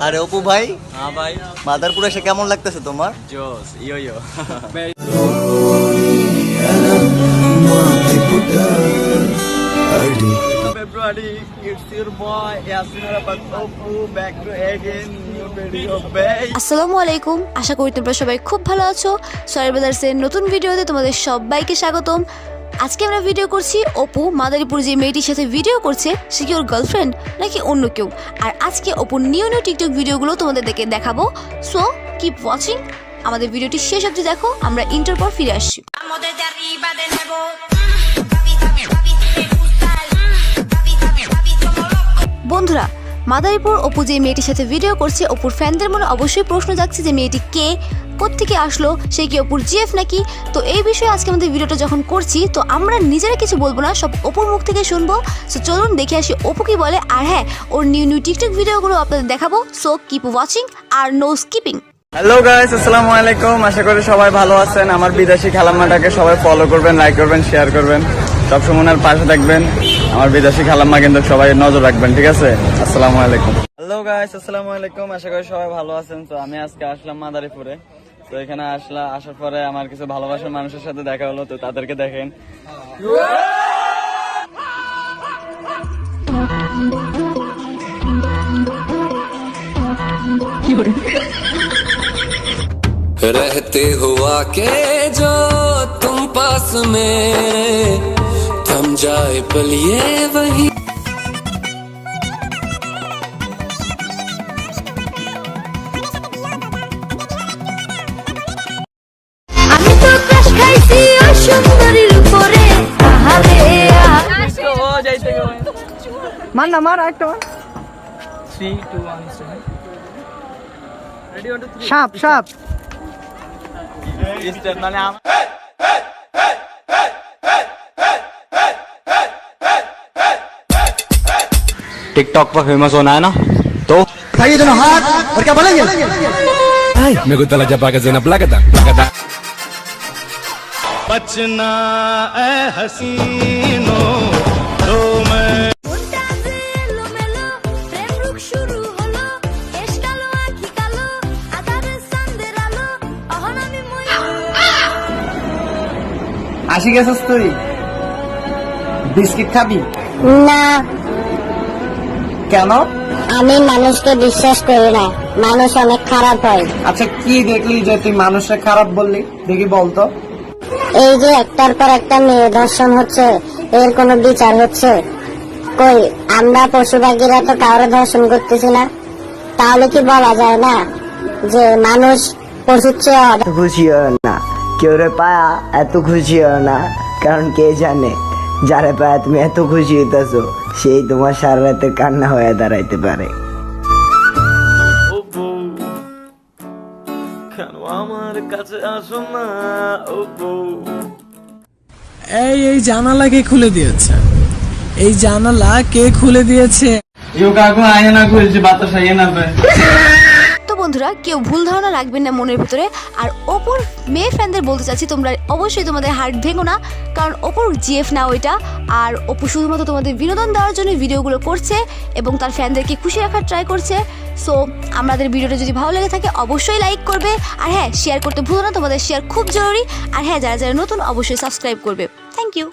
আরে অপু ভাই, हाँ भाई মাদারপুর এসে কেমন লাগতেছে তোমার? जोस यो यो February, it's your boy Yasin Arabat Opu back to again new video babe. আসসালামু আলাইকুম, আশা করি তোমরা সবাই খুব ভালো আছো। সয়েল ব্রাদার্সের নতুন ভিডিওতে তোমাদের সবাইকে স্বাগতম। আজকে আমরা ভিডিও করছি অপু মাদারীপুর যে মেয়েটির সাথে ভিডিও করছে সে কি ওর গার্লফ্রেন্ড নাকি অন্য কেউ। আর আজকে অপুর নিউ টিকটক ভিডিওগুলো তোমাদেরকে দেখাবো। সো কিপ ওয়াচিং, আমাদের ভিডিওটি শেষ অবধি দেখো, আমরা ইন্টার পর ফিরে আসছি। বন্ধুরা, মাদারীপুর অপু যে মেয়েটির সাথে ভিডিও করছে, অপুর ফ্যানদের মনে অবশ্যই প্রশ্ন যাচ্ছে যে মেয়েটি কে, কোত্থেকে আসলো, সে কি অপুর জিএফ নাকি। তো এই বিষয়ে আজকে আমাদের ভিডিওটা যখন করছি, তো আমরা নিজেরা কিছু বলবো না, সব অপুর মুখ থেকে শুনবো। সো চলুন দেখে আসি অপু কি বলে। আর হ্যাঁ, ওর নিউ টিকটক ভিডিওগুলো আপনাদের দেখাবো। সো কিপ ওয়াচিং আর নো স্কিপিং। হ্যালো গাইস, আসসালামু আলাইকুম। আশা করি সবাই ভালো আছেন। আমার বিদেশি খালাম্মাটাকে সবাই ফলো করবেন, লাইক করবেন, শেয়ার করবেন, সবসময় ওনার পাশে থাকবেন। আমার বিদেশি খালাম্মা কিন্তু সবাই নজর রাখবেন, ঠিক আছে? আসসালামু আলাইকুম। হ্যালো গাইস, আসসালামু আলাইকুম। আশা করি সবাই ভালো আছেন। তো আমি আজকে আসলাম মাদারীপুরে। তো এখানে আসার পরে আমার কিছু ভালোবাসার মানুষের সাথে দেখা হলো। তো তাদেরকে দেখেন। रहते हुआ के जो तुम पास मेरे थम जाए पलिए वही আমি তো ক্রাশ খাইছি ওই সুন্দরীর উপরে। আহারে মার না মার, একটা মার। 3 2 1 রেডি 1 2 3 সাপ সাপ স্টার মানে टिकटॉक पर फेमस होना है ना, तो खाइए दोनों हाथ और क्या बोलेंगे? Me gusta la chapa que suena placata, placata. बचना ए हसीनो तो मैं আসি গেছিস তুই? বিস্কিট খাবি না, কেন? আমি মানুষকে বিশ্বাস করি না, মানুষ অনেক খারাপ হয়। আচ্ছা, কি দেখলি যে তুই মানুষের খারাপ বললি? দেখি বলতো। এই যে একটার পর একটা মেয়ে ধর্ষণ হচ্ছে, এর কোনো বিচার হচ্ছে কই? আমরা পশু পাখিরা তো কারো ধর্ষণ করতেছি না, তাহলে কি বলা যায় না যে মানুষ পশুর চেয়ে খুশি হয় না, কেউ রে পায়া এত খুশি হয় না, কারণ কে জানে যারে পায়া তুমি এত খুশি হইতেছো সেই তোমার সারা রাতে কান্না হয়ে দাঁড়াইতে পারে। কেন আমার কাছে আসো না ওপো? এই জানালা কে খুলে দিয়েছে? এই জানালা কে খুলে দিয়েছে? ইউ কাকু আয় না খুলছি, বাতাস আয় না বে। তো বন্ধুরা, কেউ ভুল ধারণা রাখবেন না মনের ভিতরে। আর অপুর মেয়ে ফ্যানদের বলতে চাচ্ছি, তোমরা অবশ্যই তোমাদের হার্ট ভেঙো না, কারণ অপুর জিএফ না ওইটা। আর অপু শুধুমাত্র তোমাদের বিনোদন দেওয়ার জন্য ভিডিওগুলো করছে এবং তার ফ্যানদেরকে খুশি রাখার ট্রাই করছে। সো আমাদের ভিডিওটা যদি ভালো লেগে থাকে অবশ্যই লাইক করবে, আর হ্যাঁ, শেয়ার করতে ভুলো না, তোমাদের শেয়ার খুব জরুরি। আর হ্যাঁ, যারা যারা নতুন অবশ্যই সাবস্ক্রাইব করবে। Thank you.